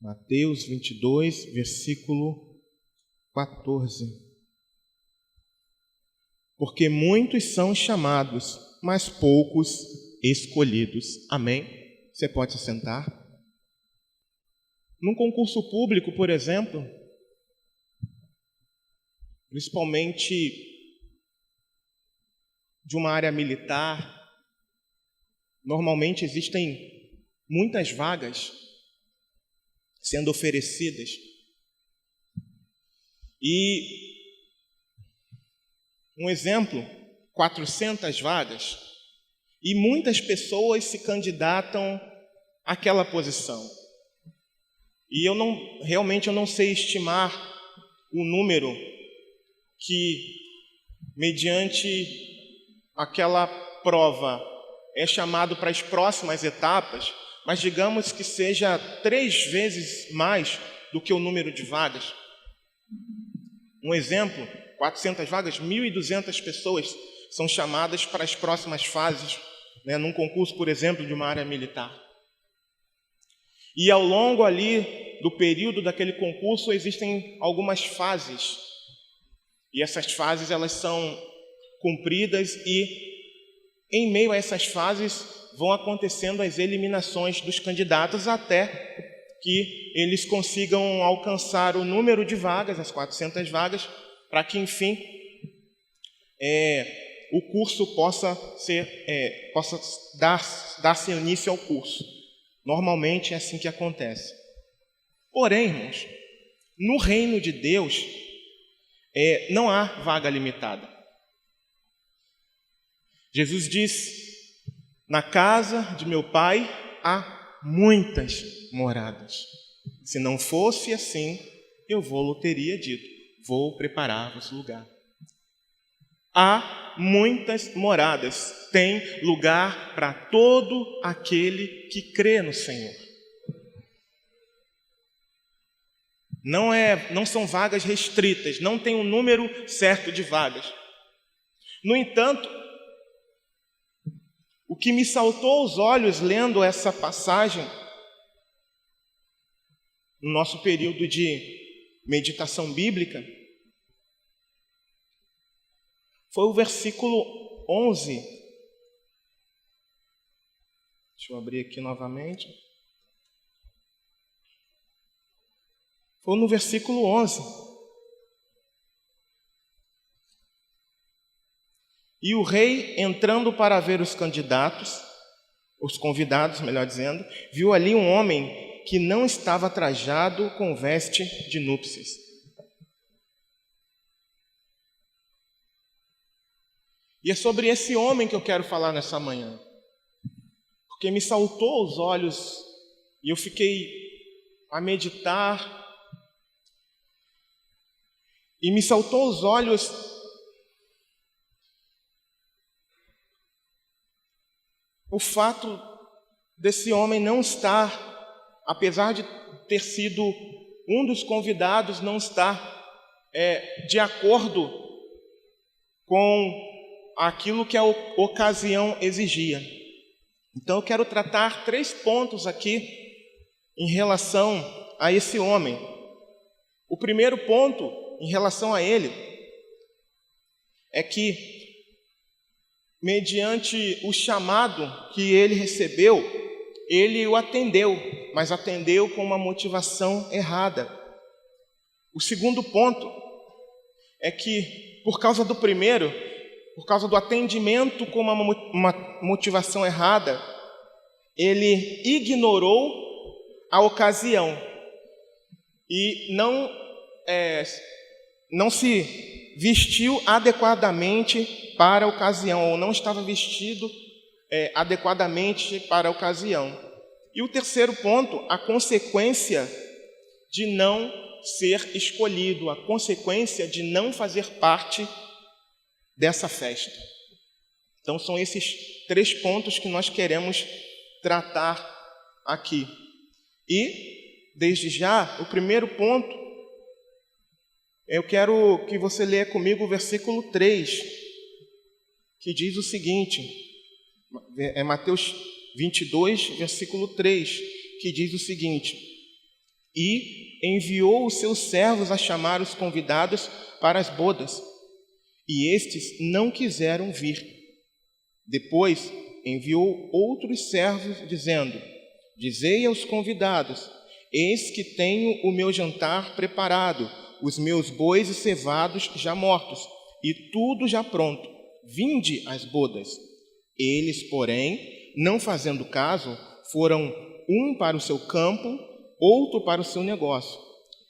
Mateus 22, versículo 14. Porque muitos são chamados, mas poucos escolhidos. Amém? Você pode se sentar. Num concurso público, por exemplo, principalmente de uma área militar, normalmente existem muitas vagas sendo oferecidas. E um exemplo, 400 vagas, e muitas pessoas se candidatam àquela posição. E realmente eu não sei estimar o número que, mediante aquela prova, é chamado para as próximas etapas, mas digamos que seja 3 vezes mais do que o número de vagas. Um exemplo, 400 vagas, 1.200 pessoas são chamadas para as próximas fases, num concurso, por exemplo, de uma área militar. E ao longo ali do período daquele concurso existem algumas fases. E essas fases elas são cumpridas e em meio a essas fases vão acontecendo as eliminações dos candidatos até que eles consigam alcançar o número de vagas, as 400 vagas, para que, enfim, o curso possa dar-se início ao curso. Normalmente é assim que acontece. Porém, irmãos, no reino de Deus não há vaga limitada. Jesus disse: na casa de meu Pai há muitas moradas. Se não fosse assim, eu teria dito: vou preparar-vos lugar. Há muitas moradas, tem lugar para todo aquele que crê no Senhor. Não são vagas restritas, não tem um número certo de vagas. No entanto, o que me saltou aos olhos lendo essa passagem, no nosso período de meditação bíblica, foi o versículo 11. Deixa eu abrir aqui novamente. Foi no versículo 11. E o rei, entrando para ver os convidados, melhor dizendo, viu ali um homem que não estava trajado com veste de núpcias. E é sobre esse homem que eu quero falar nessa manhã. Porque me saltou aos olhos e eu fiquei a meditar. E me saltou aos olhos o fato desse homem não estar, apesar de ter sido um dos convidados, não estar de acordo com aquilo que a ocasião exigia. Então eu quero tratar 3 pontos aqui em relação a esse homem. O primeiro ponto em relação a ele é que, mediante o chamado que ele recebeu, ele o atendeu, mas atendeu com uma motivação errada. O segundo ponto é que, por causa do primeiro, por causa do atendimento com uma motivação errada, ele ignorou a ocasião e não se vestiu adequadamente para a ocasião, ou não estava vestido adequadamente para a ocasião. E o terceiro ponto, a consequência de não ser escolhido, a consequência de não fazer parte dessa festa. Então são esses 3 pontos que nós queremos tratar aqui. E, desde já, o primeiro ponto, eu quero que você leia comigo o versículo 3, que diz o seguinte, Mateus 22, versículo 3, que diz o seguinte: e enviou os seus servos a chamar os convidados para as bodas, e estes não quiseram vir. Depois enviou outros servos, dizendo: dizei aos convidados: eis que tenho o meu jantar preparado, os meus bois e cevados já mortos, e tudo já pronto. Vinde às bodas. Eles, porém, não fazendo caso, foram um para o seu campo, outro para o seu negócio.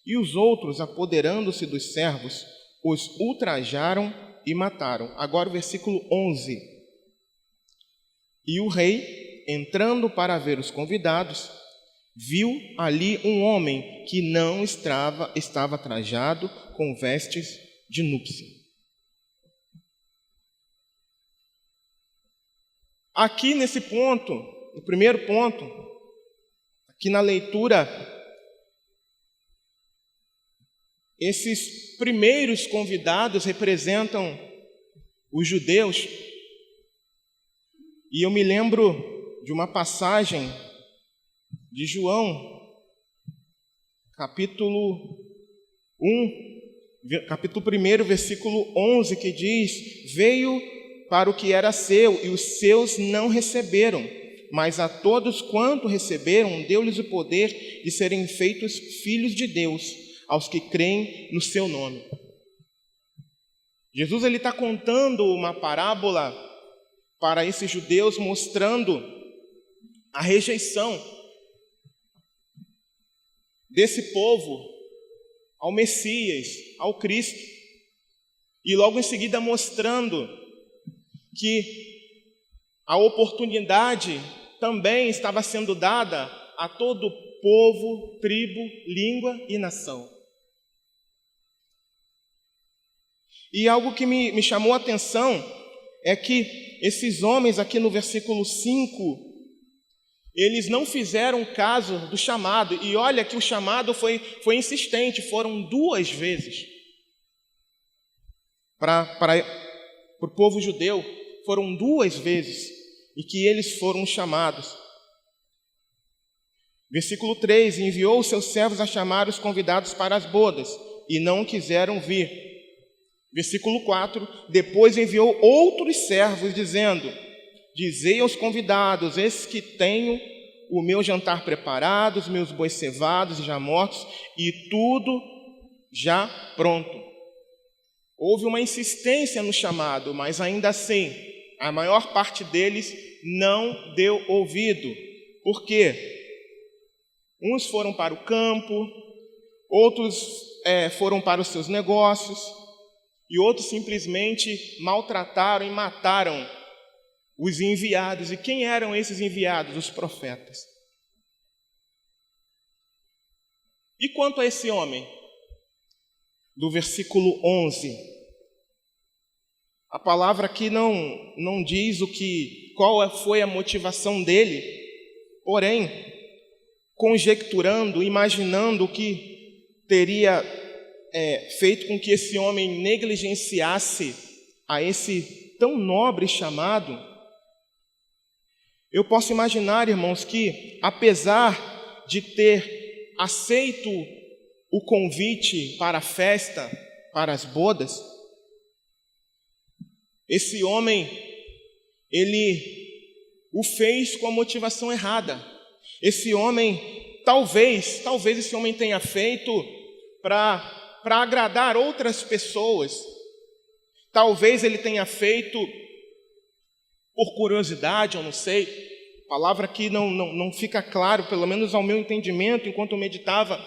E os outros, apoderando-se dos servos, os ultrajaram e mataram. Agora o versículo 11. E o rei, entrando para ver os convidados, viu ali um homem que não estava trajado com vestes de núpcia. Aqui nesse ponto, no primeiro ponto, aqui na leitura, esses primeiros convidados representam os judeus. E eu me lembro de uma passagem de João, capítulo 1, versículo 11, que diz: veio para o que era seu, e os seus não receberam, mas a todos quanto receberam, deu-lhes o poder de serem feitos filhos de Deus, aos que creem no seu nome. Jesus está contando uma parábola para esses judeus, mostrando a rejeição desse povo ao Messias, ao Cristo, e logo em seguida mostrando que a oportunidade também estava sendo dada a todo povo, tribo, língua e nação. E algo que me chamou a atenção é que esses homens aqui no versículo 5, eles não fizeram caso do chamado. E olha que o chamado foi insistente, foram 2 vezes para o povo judeu. Foram 2 vezes em que eles foram chamados. Versículo 3, enviou os seus servos a chamar os convidados para as bodas, e não quiseram vir. Versículo 4, depois enviou outros servos, dizendo: dizei aos convidados: eis que tenho o meu jantar preparado, os meus bois cevados já mortos, e tudo já pronto. Houve uma insistência no chamado, mas ainda assim, a maior parte deles não deu ouvido. Por quê? Uns foram para o campo, outros foram para os seus negócios, e outros simplesmente maltrataram e mataram os enviados. E quem eram esses enviados? Os profetas. E quanto a esse homem? Do versículo 11. A palavra aqui não diz qual foi a motivação dele, porém, conjecturando, imaginando o que teria feito com que esse homem negligenciasse a esse tão nobre chamado, eu posso imaginar, irmãos, que apesar de ter aceito o convite para a festa, para as bodas, esse homem, ele o fez com a motivação errada. Esse homem, talvez esse homem tenha feito para agradar outras pessoas. Talvez ele tenha feito por curiosidade, eu não sei. A palavra aqui não fica claro, pelo menos ao meu entendimento, enquanto eu meditava.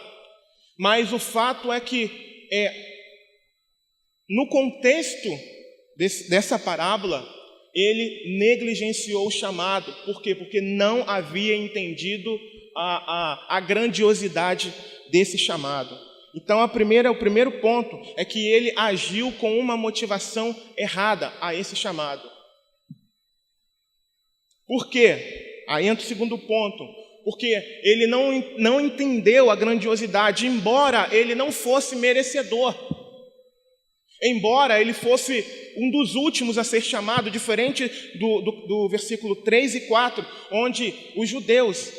Mas o fato é que, no contexto dessa parábola, ele negligenciou o chamado. Por quê? Porque não havia entendido a grandiosidade desse chamado. Então, o primeiro ponto é que ele agiu com uma motivação errada a esse chamado. Por quê? Aí entra o segundo ponto. Porque ele não entendeu a grandiosidade, embora ele não fosse merecedor. Embora ele fosse um dos últimos a ser chamado, diferente do versículo 3 e 4, onde os judeus,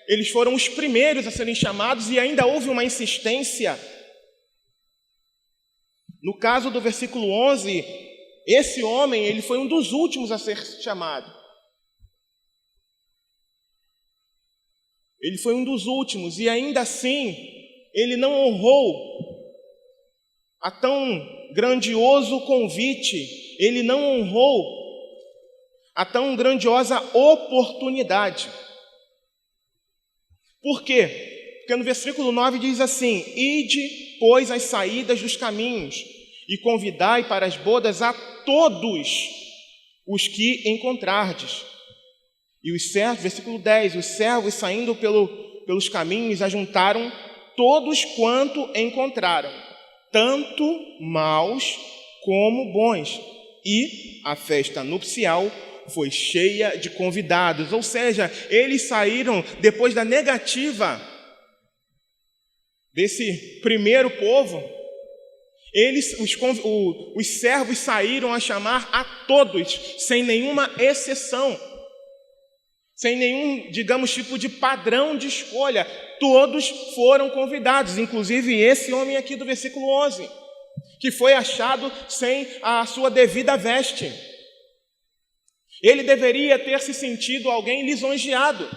eles foram os primeiros a serem chamados e ainda houve uma insistência. No caso do versículo 11, esse homem, ele foi um dos últimos a ser chamado. Ele foi um dos últimos e ainda assim, ele não honrou a tão grandioso convite, ele não honrou a tão grandiosa oportunidade. Por quê? Porque no versículo 9 diz assim: ide, pois, às saídas dos caminhos, e convidai para as bodas a todos os que encontrardes. E os servos, versículo 10, os servos saindo pelos caminhos ajuntaram todos quanto encontraram, tanto maus como bons. E a festa nupcial foi cheia de convidados. Ou seja, eles saíram depois da negativa desse primeiro povo. Os servos saíram a chamar a todos, sem nenhuma exceção, sem nenhum, digamos, tipo de padrão de escolha. Todos foram convidados, inclusive esse homem aqui do versículo 11, que foi achado sem a sua devida veste. Ele deveria ter se sentido alguém lisonjeado,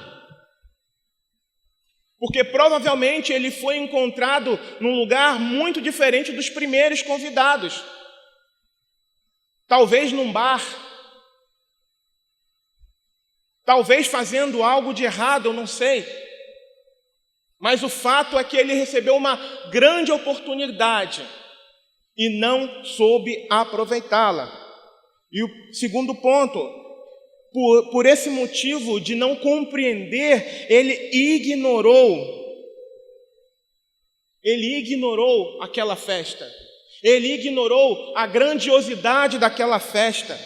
porque provavelmente ele foi encontrado num lugar muito diferente dos primeiros convidados. Talvez num bar, talvez fazendo algo de errado, eu não sei. Mas o fato é que ele recebeu uma grande oportunidade e não soube aproveitá-la. E o segundo ponto, por esse motivo de não compreender, ele ignorou aquela festa. Ele ignorou a grandiosidade daquela festa.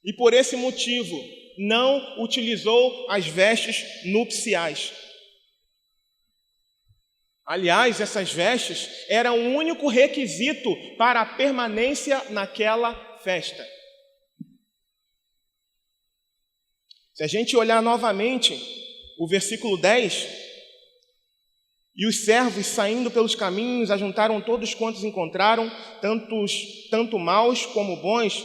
E por esse motivo, não utilizou as vestes nupciais. Aliás, essas vestes eram o único requisito para a permanência naquela festa. Se a gente olhar novamente o versículo 10, e os servos saindo pelos caminhos ajuntaram todos quantos encontraram, tanto maus como bons,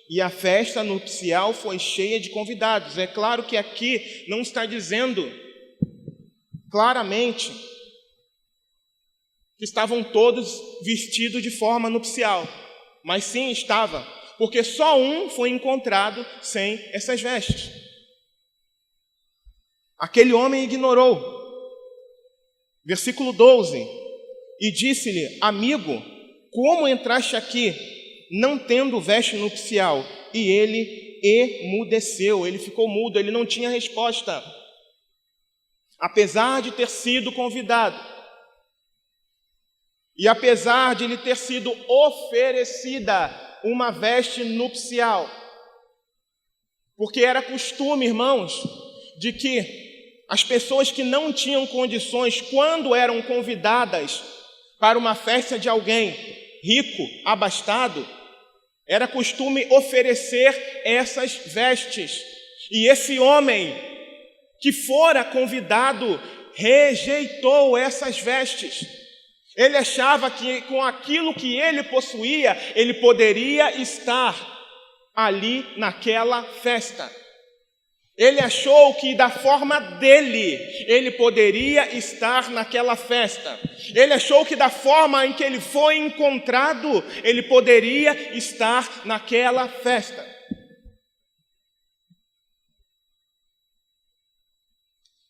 e a festa nupcial foi cheia de convidados. É claro que aqui não está dizendo claramente que estavam todos vestidos de forma nupcial, mas sim estava, porque só um foi encontrado sem essas vestes. Aquele homem ignorou. Versículo 12. E disse-lhe: amigo, como entraste aqui, não tendo veste nupcial? E ele emudeceu, ele ficou mudo, ele não tinha resposta. Apesar de ter sido convidado, e apesar de lhe ter sido oferecida uma veste nupcial, porque era costume, irmãos, de que as pessoas que não tinham condições, quando eram convidadas para uma festa de alguém rico, abastado, era costume oferecer essas vestes. E esse homem que fora convidado rejeitou essas vestes. Ele achava que com aquilo que ele possuía, ele poderia estar ali naquela festa. Ele achou que da forma dele, ele poderia estar naquela festa. Ele achou que da forma em que ele foi encontrado, ele poderia estar naquela festa.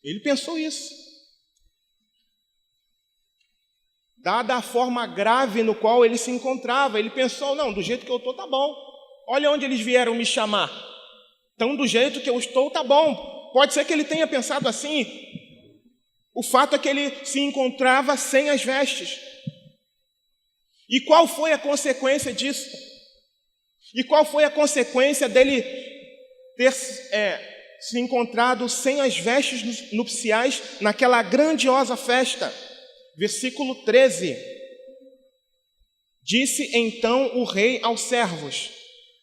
Ele pensou isso. Dada a forma grave no qual ele se encontrava, ele pensou: não, do jeito que eu estou, tá bom. Olha onde eles vieram me chamar. Então, do jeito que eu estou, tá bom. Pode ser que ele tenha pensado assim. O fato é que ele se encontrava sem as vestes. E qual foi a consequência disso? E qual foi a consequência dele ter se encontrado sem as vestes nupciais naquela grandiosa festa? Versículo 13. Disse então o rei aos servos: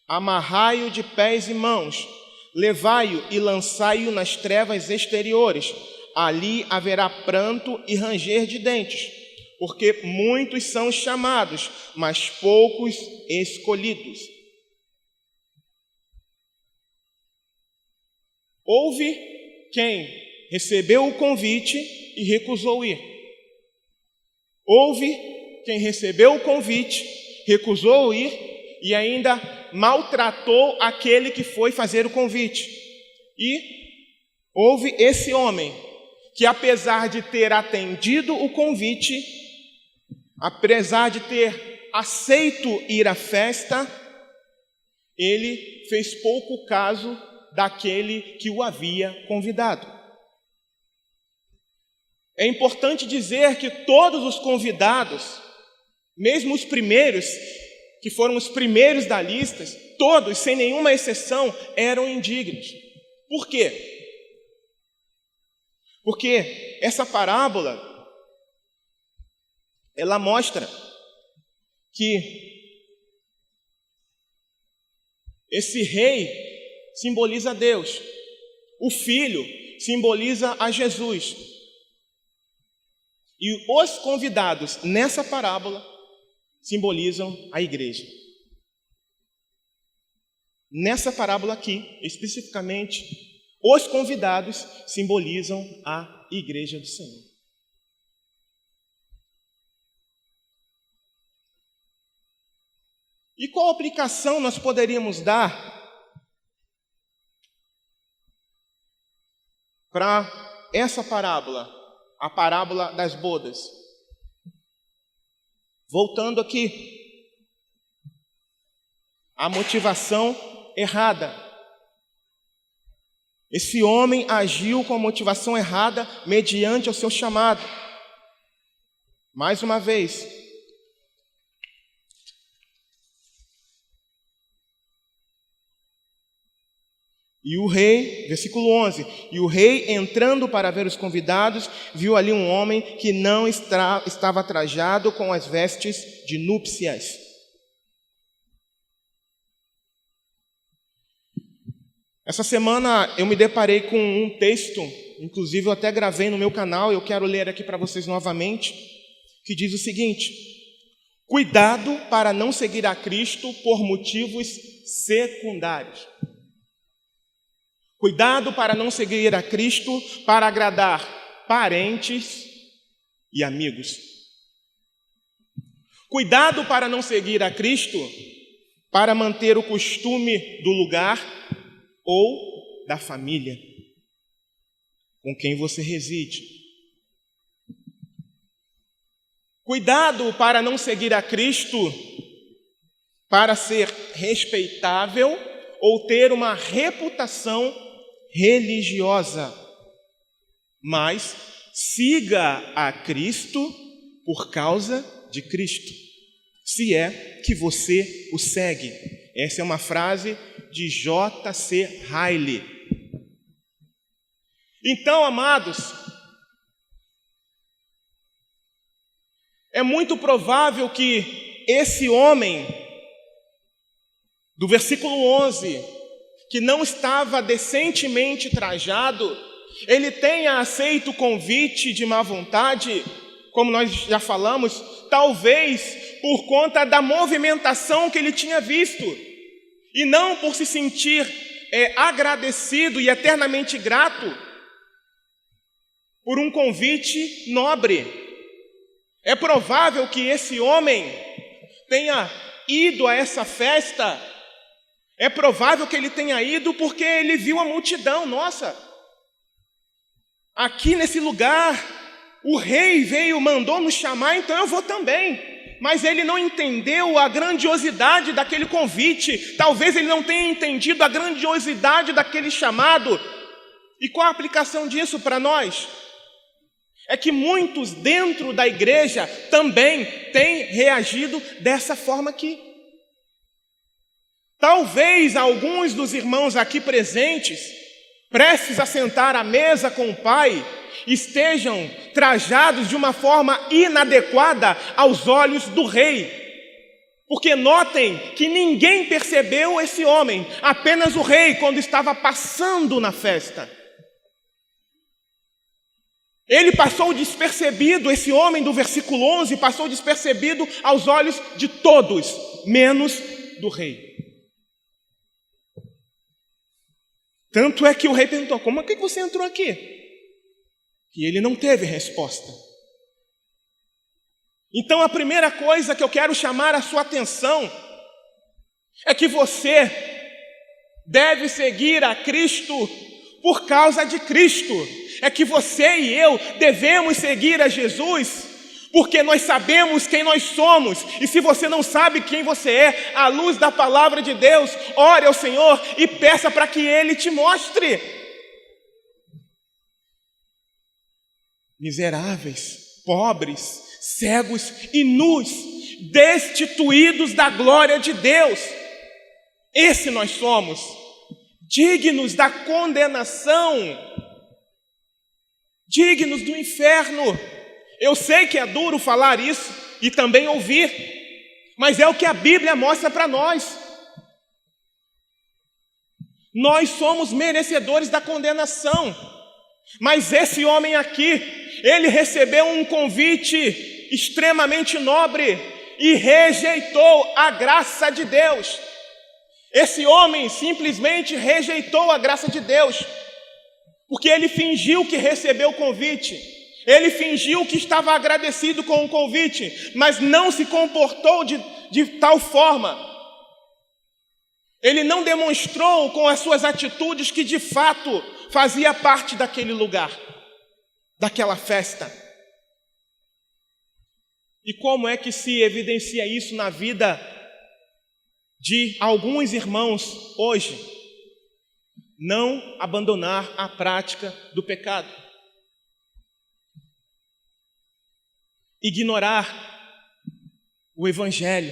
amarrai-o de pés e mãos, levai-o e lançai-o nas trevas exteriores, ali haverá pranto e ranger de dentes, porque muitos são chamados, mas poucos escolhidos. Houve quem recebeu o convite e recusou ir. Houve quem recebeu o convite, recusou ir e ainda maltratou aquele que foi fazer o convite. E houve esse homem que, apesar de ter atendido o convite, apesar de ter aceito ir à festa, ele fez pouco caso daquele que o havia convidado. É importante dizer que todos os convidados, mesmo os primeiros, que foram os primeiros da lista, todos, sem nenhuma exceção, eram indignos. Por quê? Porque essa parábola, ela mostra que esse rei simboliza Deus, o filho simboliza a Jesus. E os convidados nessa parábola simbolizam a igreja. Nessa parábola aqui, especificamente, os convidados simbolizam a igreja do Senhor. E qual aplicação nós poderíamos dar para essa parábola, a parábola das bodas? Voltando aqui, a motivação errada. Esse homem agiu com a motivação errada mediante o seu chamado. Mais uma vez, e o rei, versículo 11, e o rei, entrando para ver os convidados, viu ali um homem que não estava trajado com as vestes de núpcias. Essa semana eu me deparei com um texto, inclusive eu até gravei no meu canal, eu quero ler aqui para vocês novamente, que diz o seguinte: cuidado para não seguir a Cristo por motivos secundários. Cuidado para não seguir a Cristo para agradar parentes e amigos. Cuidado para não seguir a Cristo para manter o costume do lugar ou da família com quem você reside. Cuidado para não seguir a Cristo para ser respeitável ou ter uma reputação religiosa, mas siga a Cristo por causa de Cristo, se é que você o segue. Essa é uma frase de J.C. Ryle. Então, amados, é muito provável que esse homem do versículo 11, que não estava decentemente trajado, ele tenha aceito o convite de má vontade, como nós já falamos, talvez por conta da movimentação que ele tinha visto, e não por se sentir agradecido e eternamente grato por um convite nobre. É provável que esse homem tenha ido a essa festa. É provável que ele tenha ido porque ele viu a multidão. Nossa, aqui nesse lugar, o rei veio, mandou nos chamar, então eu vou também. Mas ele não entendeu a grandiosidade daquele convite. Talvez ele não tenha entendido a grandiosidade daquele chamado. E qual a aplicação disso para nós? É que muitos dentro da igreja também têm reagido dessa forma aqui. Talvez alguns dos irmãos aqui presentes, prestes a sentar à mesa com o Pai, estejam trajados de uma forma inadequada aos olhos do rei. Porque notem que ninguém percebeu esse homem, apenas o rei, quando estava passando na festa. Ele passou despercebido, esse homem do versículo 11, passou despercebido aos olhos de todos, menos do rei. Tanto é que o rei perguntou: como é que você entrou aqui? E ele não teve resposta. Então a primeira coisa que eu quero chamar a sua atenção é que você deve seguir a Cristo por causa de Cristo. É que você e eu devemos seguir a Jesus porque nós sabemos quem nós somos. E se você não sabe quem você é, à luz da palavra de Deus, ore ao Senhor e peça para que Ele te mostre. Miseráveis, pobres, cegos e nus, destituídos da glória de Deus. Esse nós somos, dignos da condenação, dignos do inferno. Eu sei que é duro falar isso e também ouvir, mas é o que a Bíblia mostra para nós. Nós somos merecedores da condenação, mas esse homem aqui, ele recebeu um convite extremamente nobre e rejeitou a graça de Deus. Esse homem simplesmente rejeitou a graça de Deus, porque ele fingiu que recebeu o convite. Ele fingiu que estava agradecido com o convite, mas não se comportou de tal forma. Ele não demonstrou com as suas atitudes que de fato fazia parte daquele lugar, daquela festa. E como é que se evidencia isso na vida de alguns irmãos hoje? Não abandonar a prática do pecado. Ignorar o Evangelho.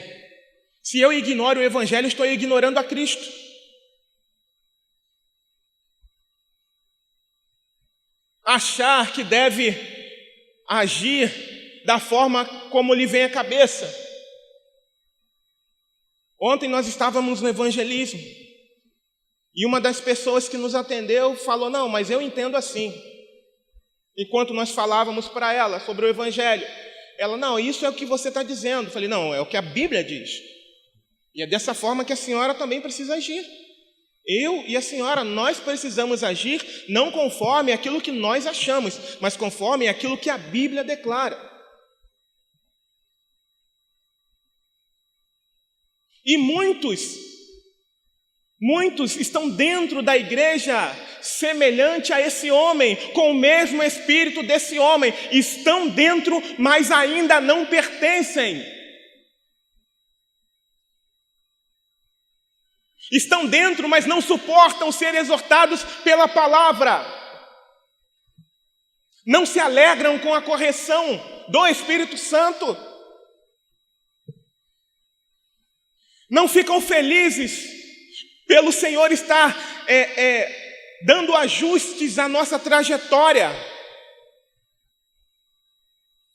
Se eu ignoro o Evangelho, estou ignorando a Cristo. Achar que deve agir da forma como lhe vem à cabeça. Ontem nós estávamos no evangelismo e uma das pessoas que nos atendeu falou: não, mas eu entendo assim. Enquanto nós falávamos para ela sobre o Evangelho, ela: não, isso é o que você está dizendo. Eu falei: não, é o que a Bíblia diz. E é dessa forma que a senhora também precisa agir. Eu e a senhora, nós precisamos agir não conforme aquilo que nós achamos, mas conforme aquilo que a Bíblia declara. E muitos estão dentro da igreja semelhante a esse homem, com o mesmo espírito desse homem. Estão dentro, mas ainda não pertencem. Estão dentro, mas não suportam ser exortados pela palavra. Não se alegram com a correção do Espírito Santo. Não ficam felizes pelo Senhor estar dando ajustes à nossa trajetória.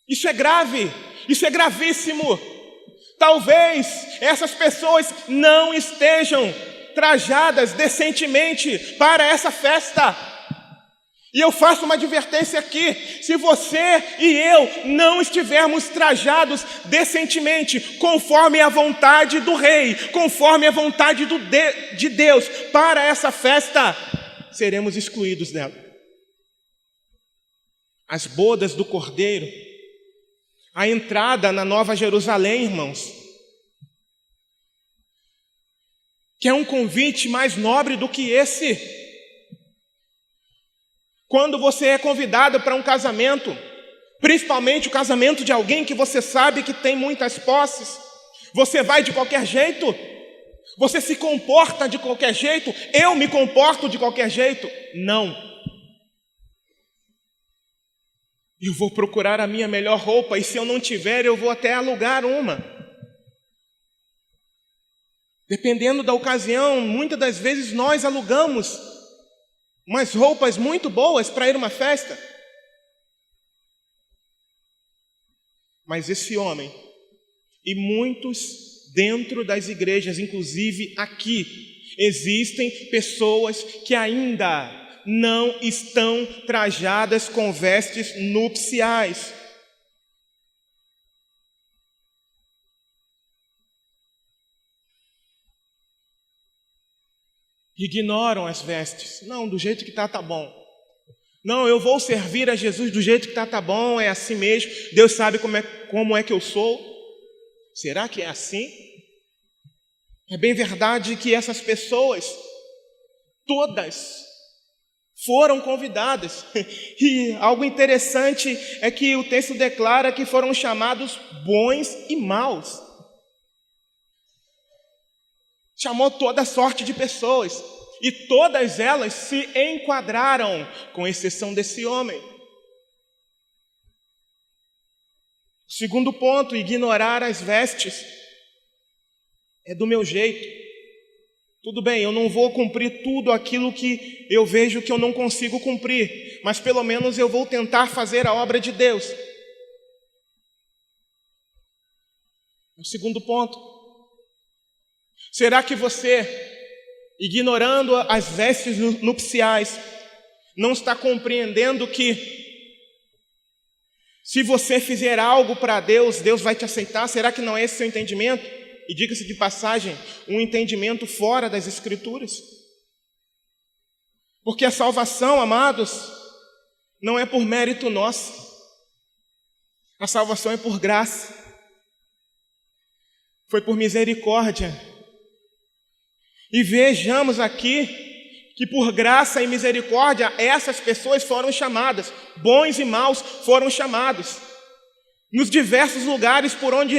Isso é grave, isso é gravíssimo. Talvez essas pessoas não estejam trajadas decentemente para essa festa. E eu faço uma advertência aqui: se você e eu não estivermos trajados decentemente, conforme a vontade do Rei, conforme a vontade de Deus para essa festa, seremos excluídos dela. As bodas do Cordeiro, a entrada na Nova Jerusalém, irmãos, que é um convite mais nobre do que esse. Quando você é convidado para um casamento, principalmente o casamento de alguém que você sabe que tem muitas posses, você vai de qualquer jeito? Você se comporta de qualquer jeito? Eu me comporto de qualquer jeito? Não. Eu vou procurar a minha melhor roupa, e se eu não tiver, eu vou até alugar uma. Dependendo da ocasião, muitas das vezes nós alugamos umas roupas muito boas para ir a uma festa. Mas esse homem, e muitos dentro das igrejas, inclusive aqui, existem pessoas que ainda não estão trajadas com vestes nupciais. Ignoram as vestes. Não, do jeito que tá bom. Não, eu vou servir a Jesus do jeito que tá bom, é assim mesmo. Deus sabe como é que eu sou. Será que é assim? É bem verdade que essas pessoas, todas, foram convidadas. E algo interessante é que o texto declara que foram chamados bons e maus. Chamou toda sorte de pessoas. E todas elas se enquadraram, com exceção desse homem. Segundo ponto, ignorar as vestes. É do meu jeito. Tudo bem, eu não vou cumprir tudo aquilo que eu vejo que eu não consigo cumprir, mas pelo menos eu vou tentar fazer a obra de Deus. O segundo ponto. Será que você, ignorando as vestes nupciais, não está compreendendo que se você fizer algo para Deus, Deus vai te aceitar? Será que não é esse seu entendimento? E diga-se de passagem, um entendimento fora das Escrituras. Porque a salvação, amados, não é por mérito nosso. A salvação é por graça. Foi por misericórdia. E vejamos aqui que por graça e misericórdia essas pessoas foram chamadas, bons e maus foram chamados. Nos diversos lugares por onde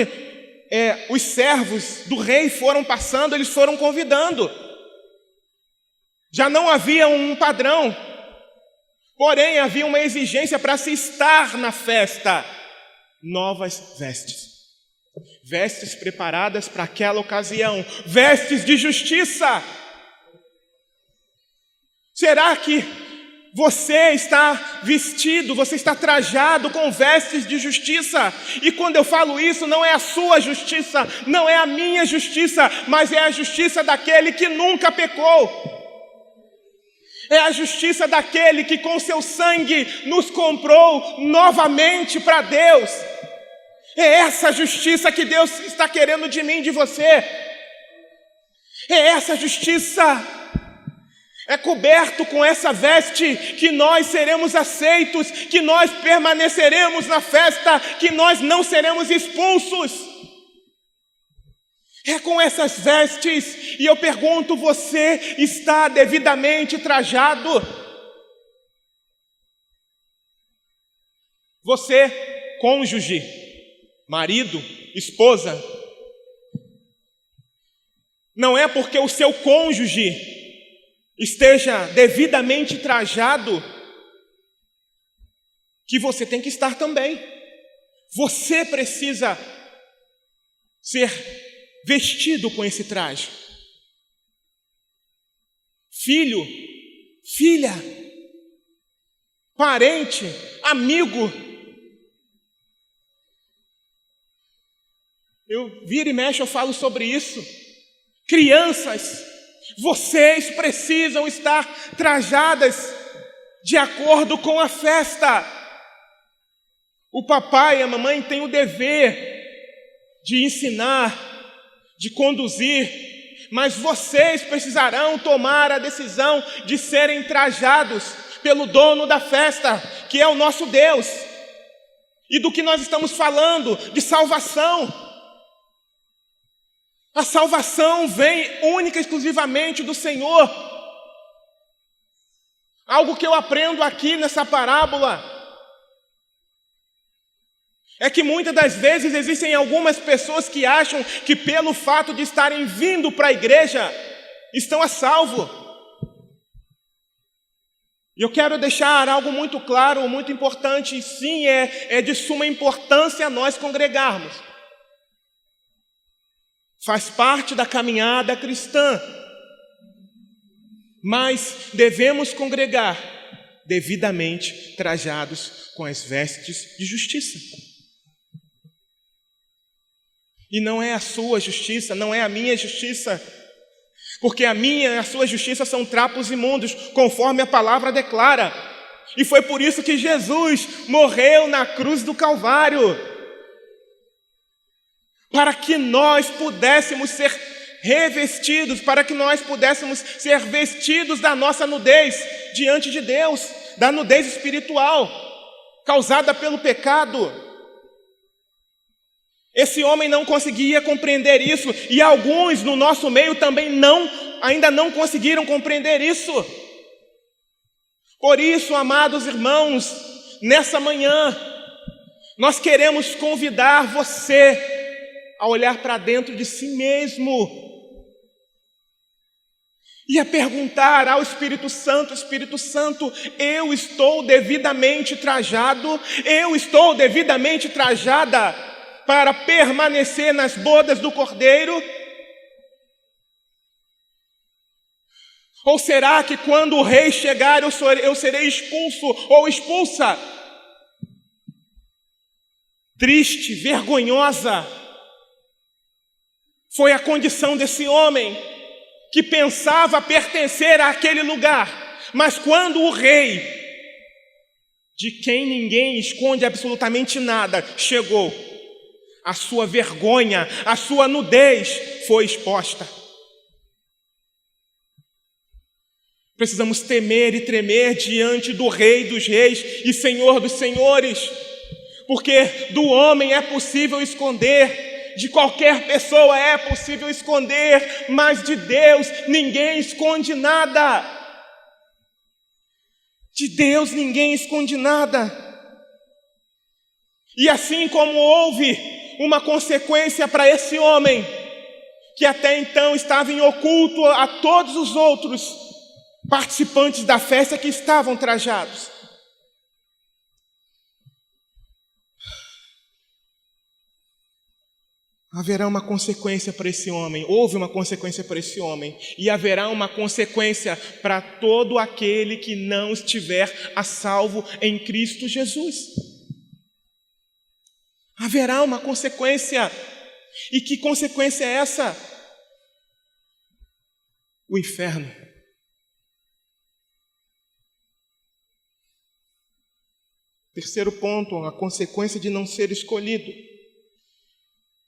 os servos do rei foram passando, eles foram convidando. Já não havia um padrão, porém havia uma exigência para se estar na festa. Novas vestes. Vestes preparadas para aquela ocasião. Vestes de justiça. Será que você está vestido, você está trajado com vestes de justiça? E quando eu falo isso, não é a sua justiça, não é a minha justiça, mas é a justiça daquele que nunca pecou. É a justiça daquele que com seu sangue nos comprou novamente para Deus. É essa justiça que Deus está querendo de mim, de você. É essa justiça. É coberto com essa veste que nós seremos aceitos, que nós permaneceremos na festa, que nós não seremos expulsos. É com essas vestes. E eu pergunto, você está devidamente trajado? Você, cônjuge, marido, esposa, não é porque o seu cônjuge esteja devidamente trajado que você tem que estar também. Você precisa ser vestido com esse traje. Filho, filha, parente, amigo. Eu vira e mexe, eu falo sobre isso. Crianças, vocês precisam estar trajadas de acordo com a festa. O papai e a mamãe têm o dever de ensinar, de conduzir, mas vocês precisarão tomar a decisão de serem trajados pelo dono da festa, que é o nosso Deus. E do que nós estamos falando? De salvação. A salvação vem única e exclusivamente do Senhor. Algo que eu aprendo aqui nessa parábola é que muitas das vezes existem algumas pessoas que acham que pelo fato de estarem vindo para a igreja, estão a salvo. E eu quero deixar algo muito claro, muito importante, e sim, é de suma importância nós congregarmos. Faz parte da caminhada cristã. Mas devemos congregar devidamente trajados com as vestes de justiça. E não é a sua justiça, não é a minha justiça. porque a minha e a sua justiça são trapos imundos, conforme a palavra declara. E foi por isso que Jesus morreu na cruz do Calvário, para que nós pudéssemos ser revestidos, para que nós pudéssemos ser vestidos da nossa nudez diante de Deus, da nudez espiritual, causada pelo pecado. Esse homem não conseguia compreender isso, e alguns no nosso meio também ainda não conseguiram compreender isso. Por isso, amados irmãos, nessa manhã, nós queremos convidar você a olhar para dentro de si mesmo e a perguntar ao Espírito Santo: Espírito Santo, eu estou devidamente trajado, eu estou devidamente trajada para permanecer nas bodas do Cordeiro? Ou será que quando o rei chegar eu serei expulso ou expulsa? Triste, vergonhosa foi a condição desse homem, que pensava pertencer àquele lugar, mas quando o rei, de quem ninguém esconde absolutamente nada, chegou, a sua vergonha, a sua nudez foi exposta. Precisamos temer e tremer diante do Rei dos Reis e Senhor dos Senhores, porque do homem é possível esconder, de qualquer pessoa é possível esconder, mas de Deus ninguém esconde nada. De Deus ninguém esconde nada. E assim como houve uma consequência para esse homem, que até então estava em oculto a todos os outros participantes da festa que estavam trajados, haverá uma consequência para esse homem. Houve uma consequência para esse homem, e haverá uma consequência para todo aquele que não estiver a salvo em Cristo Jesus. Haverá uma consequência. E que consequência é essa? O inferno. Terceiro ponto, a consequência de não ser escolhido.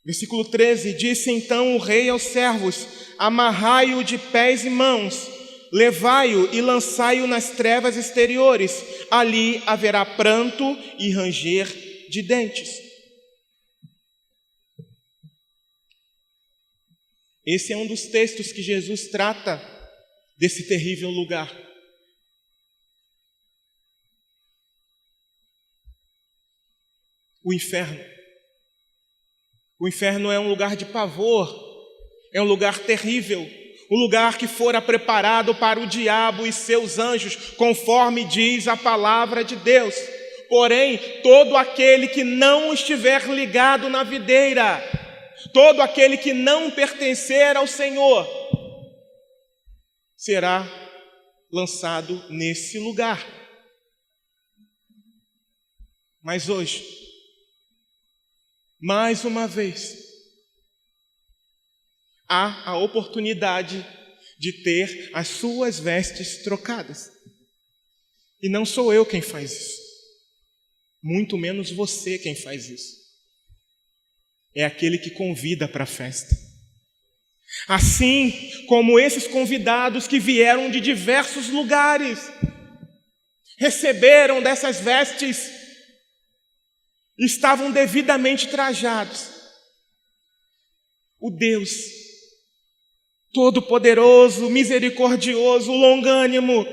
Versículo 13, disse então o rei aos servos: amarrai-o de pés e mãos, levai-o e lançai-o nas trevas exteriores, ali haverá pranto e ranger de dentes. Esse é um dos textos que Jesus trata desse terrível lugar. O inferno. O inferno é um lugar de pavor, é um lugar terrível, um lugar que fora preparado para o diabo e seus anjos, conforme diz a palavra de Deus. Porém, todo aquele que não estiver ligado na videira, todo aquele que não pertencer ao Senhor, será lançado nesse lugar. Mas hoje, mais uma vez, há a oportunidade de ter as suas vestes trocadas. E não sou eu quem faz isso. Muito menos você quem faz isso. É aquele que convida para a festa. Assim como esses convidados que vieram de diversos lugares, receberam dessas vestes, estavam devidamente trajados. O Deus Todo-Poderoso, Misericordioso, Longânimo,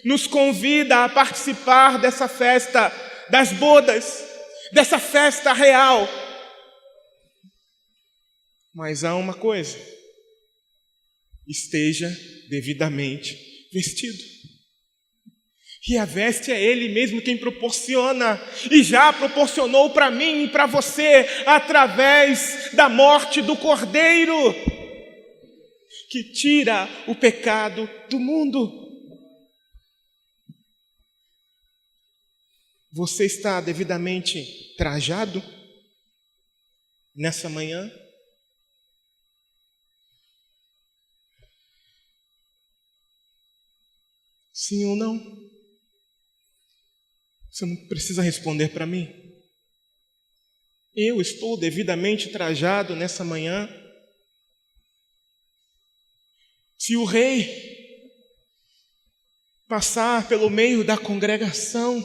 nos convida a participar dessa festa das bodas, dessa festa real. Mas há uma coisa: esteja devidamente vestido. E a veste é Ele mesmo quem proporciona, e já proporcionou para mim e para você, através da morte do Cordeiro, que tira o pecado do mundo. Você está devidamente trajado nessa manhã? Sim ou não? Você não precisa responder para mim. Eu estou devidamente trajado nessa manhã. Se o rei passar pelo meio da congregação,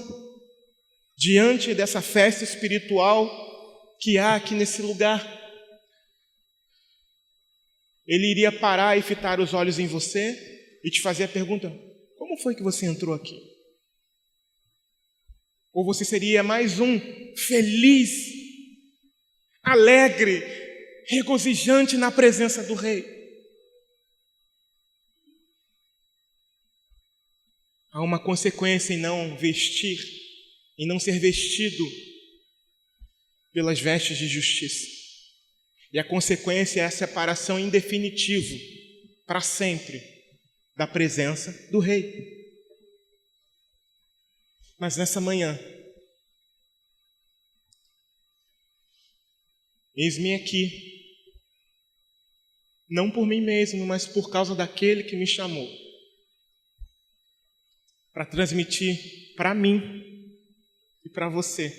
diante dessa festa espiritual que há aqui nesse lugar, ele iria parar e fitar os olhos em você e te fazer a pergunta: como foi que você entrou aqui? Ou você seria mais um feliz, alegre, regozijante na presença do rei? Há uma consequência em não vestir, em não ser vestido pelas vestes de justiça. E a consequência é a separação em definitivo, para sempre, da presença do rei. Mas nessa manhã, eis-me aqui, não por mim mesmo, mas por causa daquele que me chamou, para transmitir para mim e para você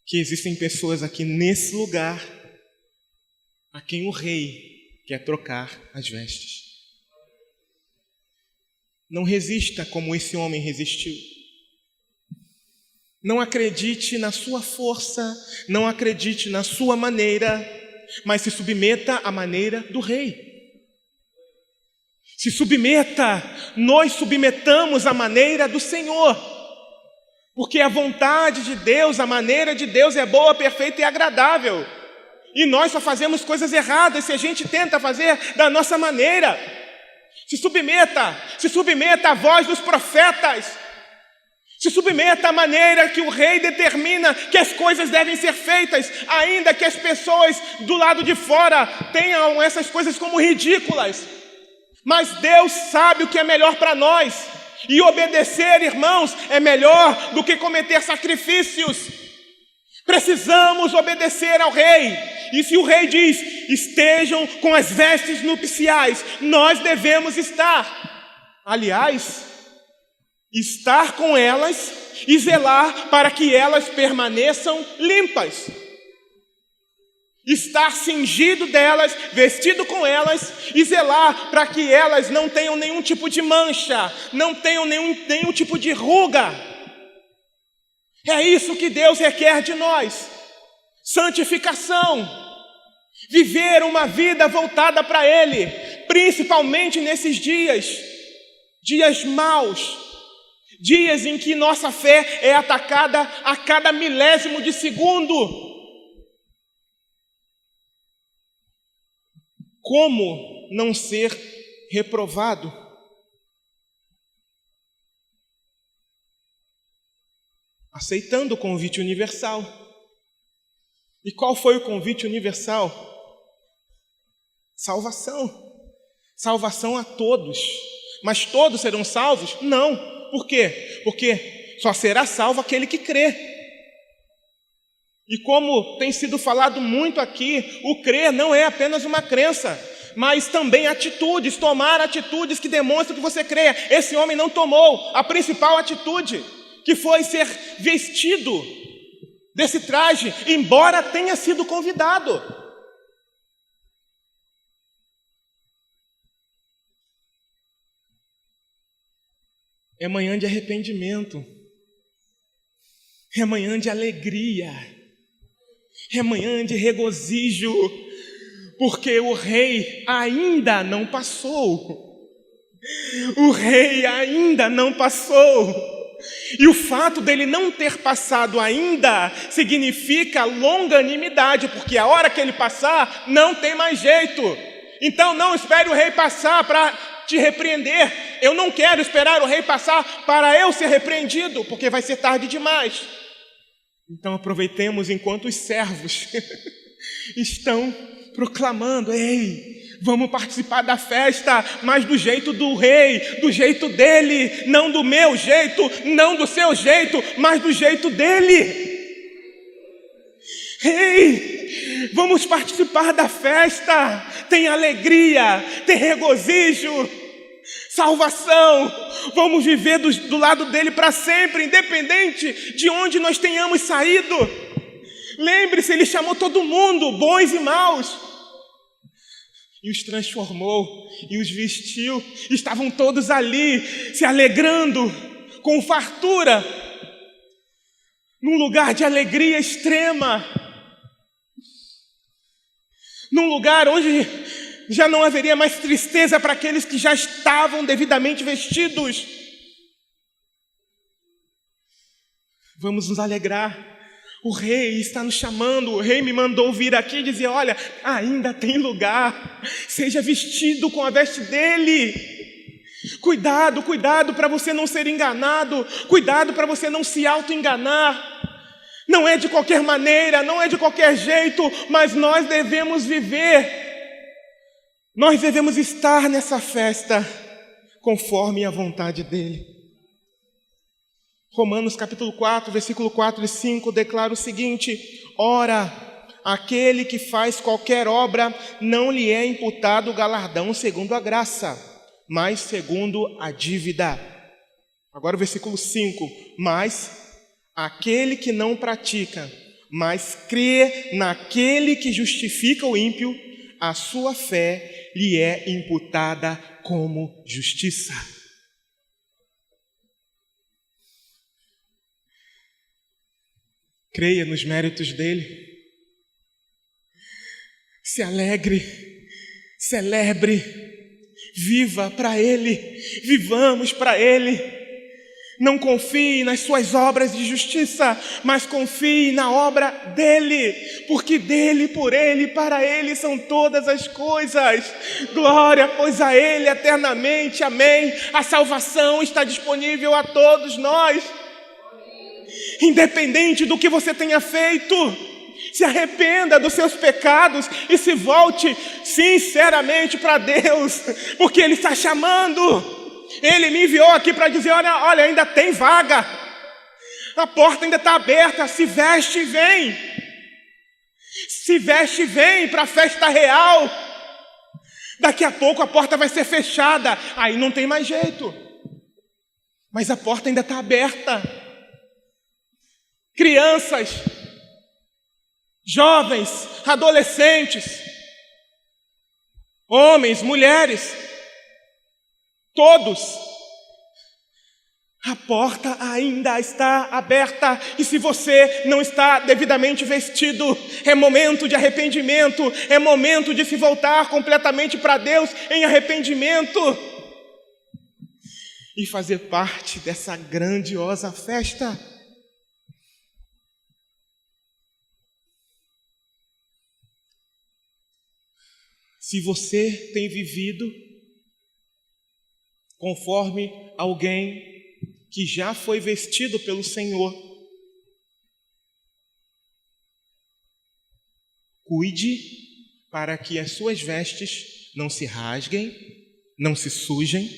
que existem pessoas aqui nesse lugar a quem o rei quer trocar as vestes. Não resista como esse homem resistiu. Não acredite na sua força, não acredite na sua maneira, mas se submeta à maneira do rei. Se submeta, nós submetamos à maneira do Senhor, porque a vontade de Deus, a maneira de Deus é boa, perfeita e agradável, e nós só fazemos coisas erradas se a gente tenta fazer da nossa maneira. Se submeta à voz dos profetas, se submeta à maneira que o rei determina que as coisas devem ser feitas, ainda que as pessoas do lado de fora tenham essas coisas como ridículas. Mas Deus sabe o que é melhor para nós. E obedecer, irmãos, é melhor do que cometer sacrifícios. Precisamos obedecer ao rei. E se o rei diz, estejam com as vestes nupciais, nós devemos estar. Aliás, estar com elas e zelar para que elas permaneçam limpas. Estar cingido delas, vestido com elas e zelar para que elas não tenham nenhum tipo de mancha, não tenham nenhum tipo de ruga. É isso que Deus requer de nós. Santificação. Viver uma vida voltada para Ele, principalmente nesses dias maus, dias em que nossa fé é atacada a cada milésimo de segundo. Como não ser reprovado? Aceitando o convite universal. E qual foi o convite universal? Salvação. Salvação a todos. Mas todos serão salvos? Não. Por quê? Porque só será salvo aquele que crê. E como tem sido falado muito aqui, o crer não é apenas uma crença, mas também atitudes, tomar atitudes que demonstram que você crê. Esse homem não tomou a principal atitude, que foi ser vestido desse traje, embora tenha sido convidado. É manhã de arrependimento, é manhã de alegria, é manhã de regozijo, porque o rei ainda não passou. O rei ainda não passou. E o fato dele não ter passado ainda significa longanimidade, porque a hora que ele passar, não tem mais jeito. Então não espere o rei passar para te repreender. Eu não quero esperar o rei passar para eu ser repreendido, porque vai ser tarde demais. Então aproveitemos enquanto os servos estão proclamando: ei, vamos participar da festa, mas do jeito do rei, do jeito dele, não do meu jeito, não do seu jeito, mas do jeito dele. Ei, vamos participar da festa, tem alegria, tem regozijo. salvação. Vamos viver do lado dele para sempre, independente de onde nós tenhamos saído. Lembre-se, ele chamou todo mundo, bons e maus, e os transformou e os vestiu. Estavam todos ali se alegrando com fartura, num lugar de alegria extrema, num lugar onde já não haveria mais tristeza para aqueles que já estavam devidamente vestidos. Vamos nos alegrar. O rei está nos chamando. O rei me mandou vir aqui e dizer: olha, ainda tem lugar. Seja vestido com a veste dele. Cuidado, cuidado para você não ser enganado. Cuidado para você não se auto-enganar. Não é de qualquer maneira, não é de qualquer jeito, mas nós devemos viver. Nós devemos estar nessa festa conforme a vontade dele. Romanos capítulo 4, versículo 4 e 5 declara o seguinte: ora, aquele que faz qualquer obra não lhe é imputado o galardão segundo a graça, mas segundo a dívida. Agora o versículo 5: mas aquele que não pratica, mas crê naquele que justifica o ímpio, a sua fé lhe é imputada como justiça. Creia nos méritos dele. Se alegre, celebre, viva para ele, vivamos para ele. Não confie nas suas obras de justiça, mas confie na obra dele, porque dele, por ele, para ele são todas as coisas. Glória, pois, a ele eternamente, amém. A salvação está disponível a todos nós. Independente do que você tenha feito, se arrependa dos seus pecados e se volte sinceramente para Deus, porque Ele está chamando. Ele me enviou aqui para dizer: olha, ainda tem vaga, a porta ainda está aberta, se veste e vem. Se veste e vem para a festa real. Daqui a pouco a porta vai ser fechada, aí não tem mais jeito, mas a porta ainda está aberta. Crianças, jovens, adolescentes, homens, mulheres, todos, a porta ainda está aberta. E se você não está devidamente vestido, é momento de arrependimento, é momento de se voltar completamente para Deus em arrependimento e fazer parte dessa grandiosa festa. Se você tem vivido conforme alguém que já foi vestido pelo Senhor, cuide para que as suas vestes não se rasguem, não se sujem,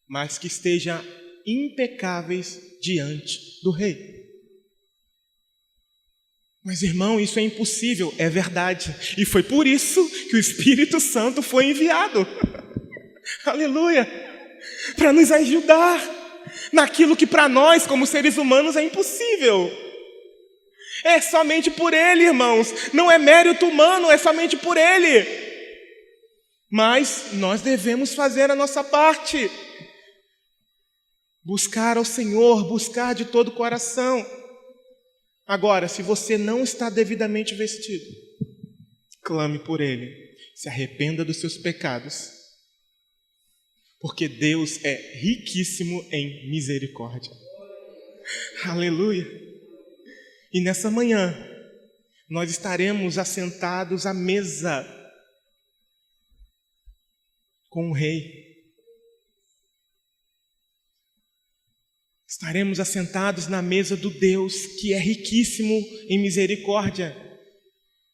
mas que estejam impecáveis diante do Rei. Mas, irmão, isso é impossível. É verdade. E foi por isso que o Espírito Santo foi enviado. Aleluia! Para nos ajudar naquilo que para nós, como seres humanos, é impossível. É somente por Ele, irmãos. Não é mérito humano, é somente por Ele. Mas nós devemos fazer a nossa parte. Buscar ao Senhor, buscar de todo o coração. Agora, se você não está devidamente vestido, clame por Ele, se arrependa dos seus pecados, porque Deus é riquíssimo em misericórdia. Aleluia! E nessa manhã, nós estaremos assentados à mesa com o Rei. Estaremos assentados na mesa do Deus que é riquíssimo em misericórdia,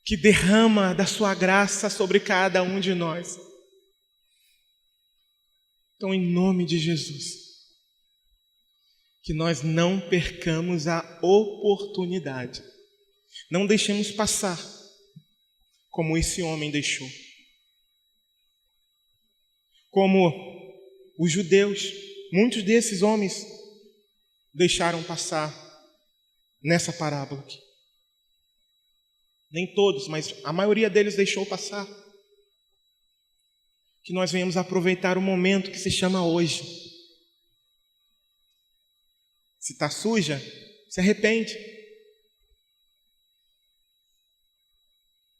que derrama da sua graça sobre cada um de nós. Então, em nome de Jesus, que nós não percamos a oportunidade, não deixemos passar como esse homem deixou. como os judeus, muitos desses homens deixaram passar nessa parábola aqui. Nem todos, mas a maioria deles deixou passar. Que nós venhamos aproveitar o momento que se chama hoje. Se está suja, se arrepende.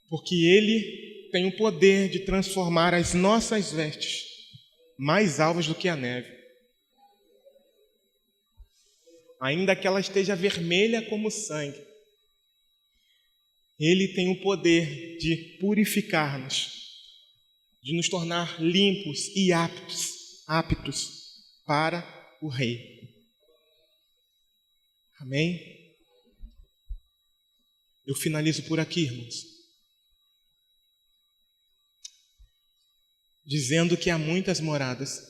Porque Ele tem o poder de transformar as nossas vestes mais alvas do que a neve. Ainda que ela esteja vermelha como sangue, Ele tem o poder de purificar-nos, de nos tornar limpos e aptos para o Rei. Amém? Eu finalizo por aqui, irmãos, dizendo que há muitas moradas.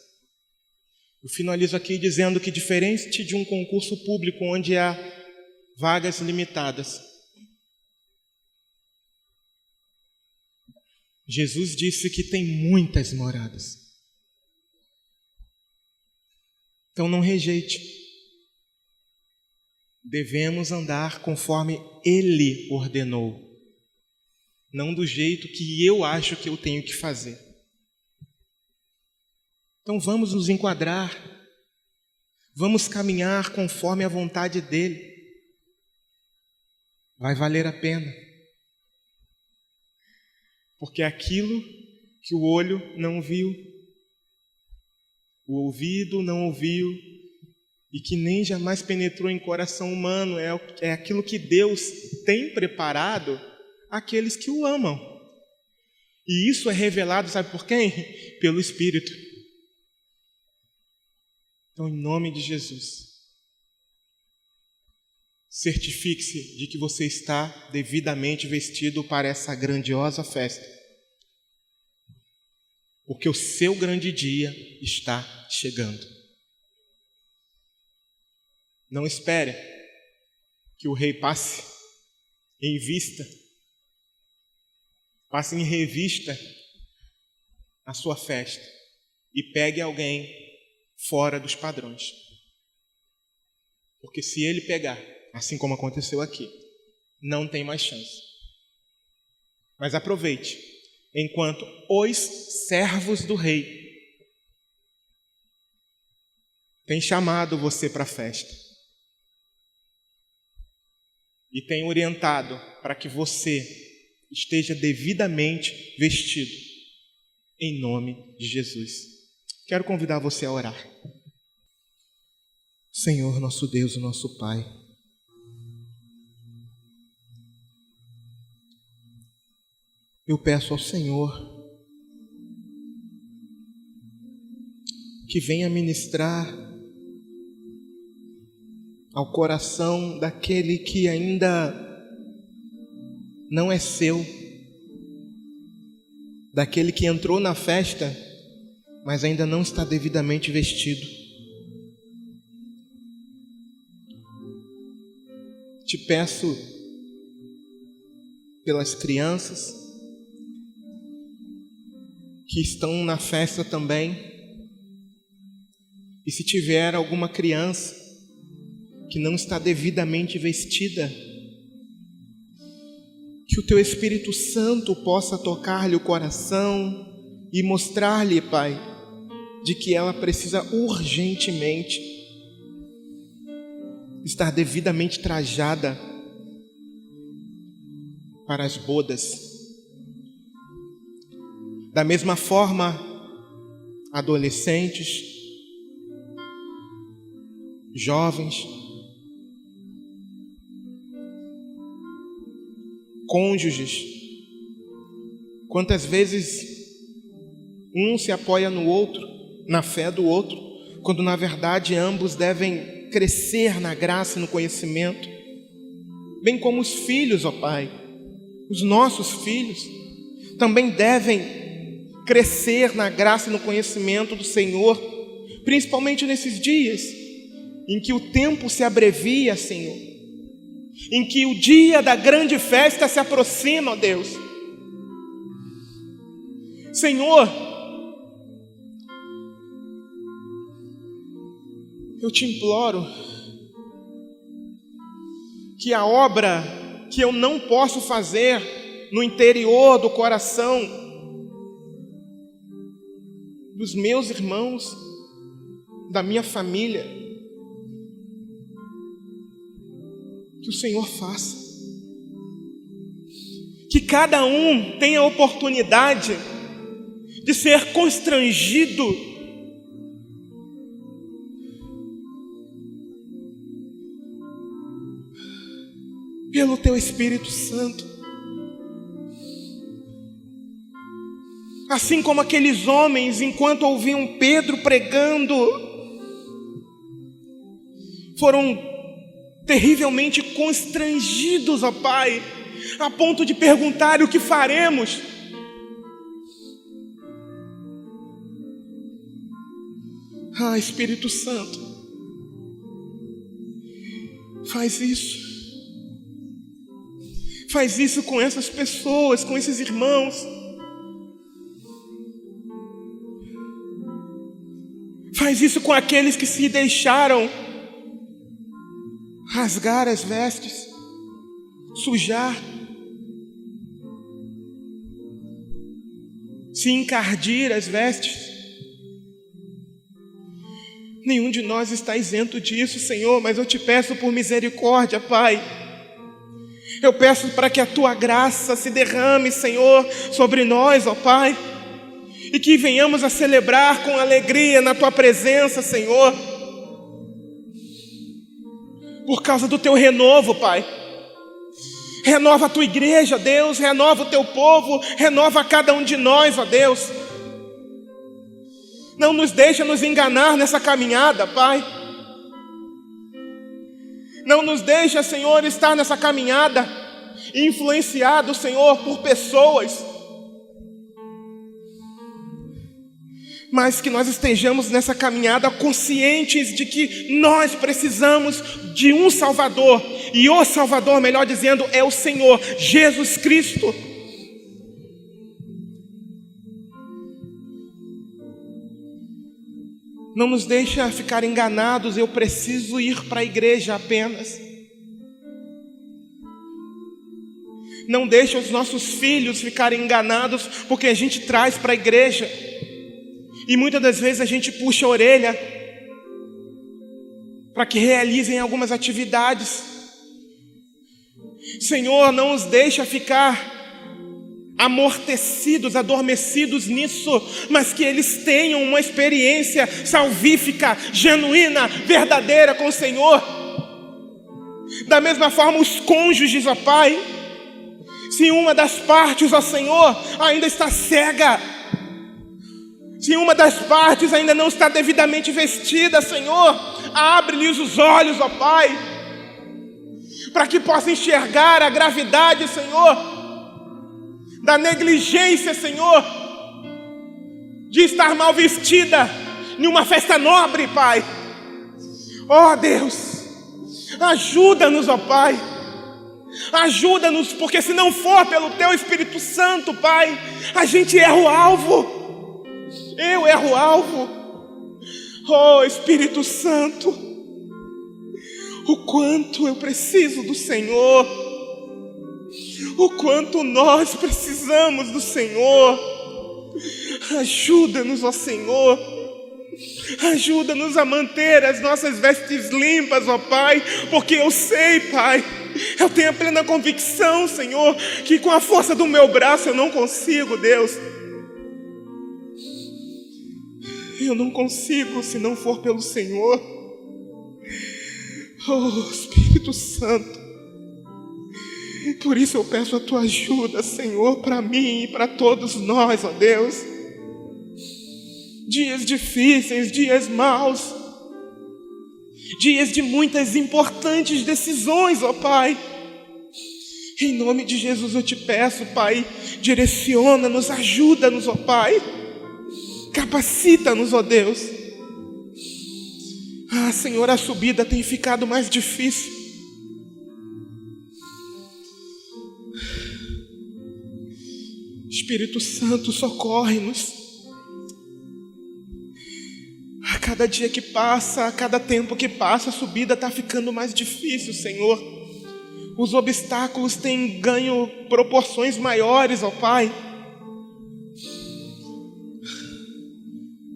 Eu finalizo aqui dizendo que, diferente de um concurso público onde há vagas limitadas, Jesus disse que tem muitas moradas. Então não rejeite. Devemos andar conforme Ele ordenou, não do jeito que eu acho que eu tenho que fazer. Então vamos nos enquadrar, vamos caminhar conforme a vontade dEle. Vai valer a pena. Porque aquilo que o olho não viu, o ouvido não ouviu, e que nem jamais penetrou em coração humano, é aquilo que Deus tem preparado àqueles que o amam. E isso é revelado, sabe por quem? Pelo Espírito. Então, em nome de Jesus, certifique-se de que você está devidamente vestido para essa grandiosa festa. Porque o seu grande dia está chegando. Não espere que o Rei passe em revista a sua festa e pegue alguém fora dos padrões. Porque se ele pegar, assim como aconteceu aqui, não tem mais chance. Mas aproveite, enquanto os servos do Rei têm chamado você para a festa e têm orientado para que você esteja devidamente vestido, em nome de Jesus. Quero convidar você a orar. Senhor, nosso Deus, o nosso Pai, eu peço ao Senhor que venha ministrar ao coração daquele que ainda não é seu, daquele que entrou na festa, mas ainda não está devidamente vestido. Te peço pelas crianças que estão na festa também, e se tiver alguma criança que não está devidamente vestida, que o Teu Espírito Santo possa tocar-lhe o coração e mostrar-lhe, Pai, de que ela precisa urgentemente estar devidamente trajada para as bodas. Da mesma forma, adolescentes, jovens, cônjuges, quantas vezes um se apoia no outro, na fé do outro, quando na verdade ambos devem crescer na graça e no conhecimento, bem como os filhos, ó Pai, os nossos filhos também devem crescer na graça e no conhecimento do Senhor, principalmente nesses dias em que o tempo se abrevia, Senhor, em que o dia da grande festa se aproxima, ó Deus. Senhor, eu te imploro que a obra que eu não posso fazer no interior do coração dos meus irmãos, da minha família, que o Senhor faça. Que cada um tenha a oportunidade de ser constrangido pelo Teu Espírito Santo. Assim como aqueles homens, enquanto ouviam Pedro pregando, foram terrivelmente constrangidos, ó Pai, a ponto de perguntar: o que faremos? Ah, Espírito Santo, faz isso. Faz isso com essas pessoas, com esses irmãos. Faz isso com aqueles que se deixaram rasgar as vestes, sujar, se encardir as vestes. Nenhum de nós está isento disso, Senhor, mas eu te peço por misericórdia, Pai. Eu peço para que a Tua graça se derrame, Senhor, sobre nós, ó Pai, e que venhamos a celebrar com alegria na Tua presença, Senhor, por causa do Teu renovo, Pai. Renova a Tua igreja, Deus, renova o Teu povo, renova cada um de nós, ó Deus. Não nos deixa nos enganar nessa caminhada, Pai. Não nos deixa, Senhor, estar nessa caminhada influenciado, Senhor, por pessoas, mas que nós estejamos nessa caminhada conscientes de que nós precisamos de um Salvador, e o Salvador, melhor dizendo, é o Senhor Jesus Cristo. Não nos deixa ficar enganados: eu preciso ir para a igreja apenas. Não deixa os nossos filhos ficarem enganados porque a gente traz para a igreja, e muitas das vezes a gente puxa a orelha para que realizem algumas atividades. Senhor, não os deixa ficar amortecidos, adormecidos nisso, mas que eles tenham uma experiência salvífica, genuína, verdadeira com o Senhor. Da mesma forma, os cônjuges, ó Pai, se uma das partes, ó Senhor, ainda está cega, se uma das partes ainda não está devidamente vestida, Senhor, abre-lhes os olhos, ó Pai, para que possa enxergar a gravidade, Senhor, da negligência, Senhor, de estar mal vestida em uma festa nobre, Pai. Ó Deus, ajuda-nos, ó Pai, ajuda-nos, porque se não for pelo Teu Espírito Santo, Pai, a gente erra o alvo. Eu erro o alvo. Ó Espírito Santo, o quanto eu preciso do Senhor, o quanto nós precisamos do Senhor. Ajuda-nos, ó Senhor. Ajuda-nos a manter as nossas vestes limpas, ó Pai, porque eu sei, Pai, eu tenho a plena convicção, Senhor, que com a força do meu braço eu não consigo, Deus. Eu não consigo se não for pelo Senhor. Oh, Espírito Santo, por isso eu peço a Tua ajuda, Senhor, para mim e para todos nós, ó Deus. Dias difíceis, dias maus, dias de muitas importantes decisões, ó Pai. Em nome de Jesus eu te peço, Pai, direciona-nos, ajuda-nos, ó Pai. Capacita-nos, ó Deus. Ah, Senhor, a subida tem ficado mais difícil. Espírito Santo, socorre-nos a cada cada dia que passa, a cada tempo que passa, a subida está ficando mais difícil, Senhor. Os obstáculos têm ganho proporções maiores, ó Pai.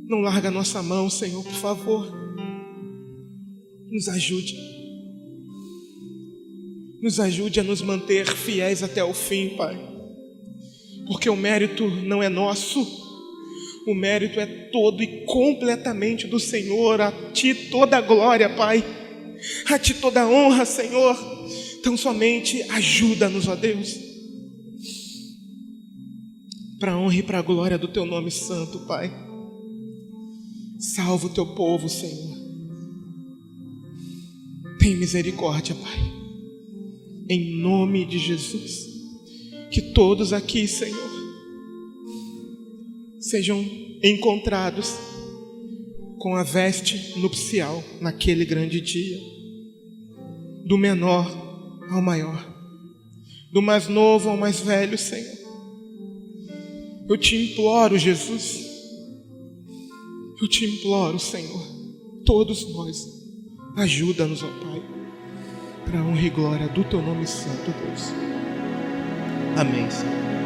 Não larga a nossa mão, Senhor, por favor. Nos ajude. Nos ajude a nos manter fiéis até o fim, Pai. Porque o mérito não é nosso. O mérito é todo e completamente do Senhor. A Ti toda a glória, Pai. A Ti toda a honra, Senhor. Então somente ajuda-nos, ó Deus, para a honra e para a glória do Teu nome santo, Pai. Salva o Teu povo, Senhor. Tem misericórdia, Pai. Em nome de Jesus. Que todos aqui, Senhor, sejam encontrados com a veste nupcial naquele grande dia. Do menor ao maior. Do mais novo ao mais velho, Senhor. Eu Te imploro, Jesus. Eu Te imploro, Senhor, todos nós, ajuda-nos, ó Pai, para a honra e glória do Teu nome santo, Deus. Amém, Senhor.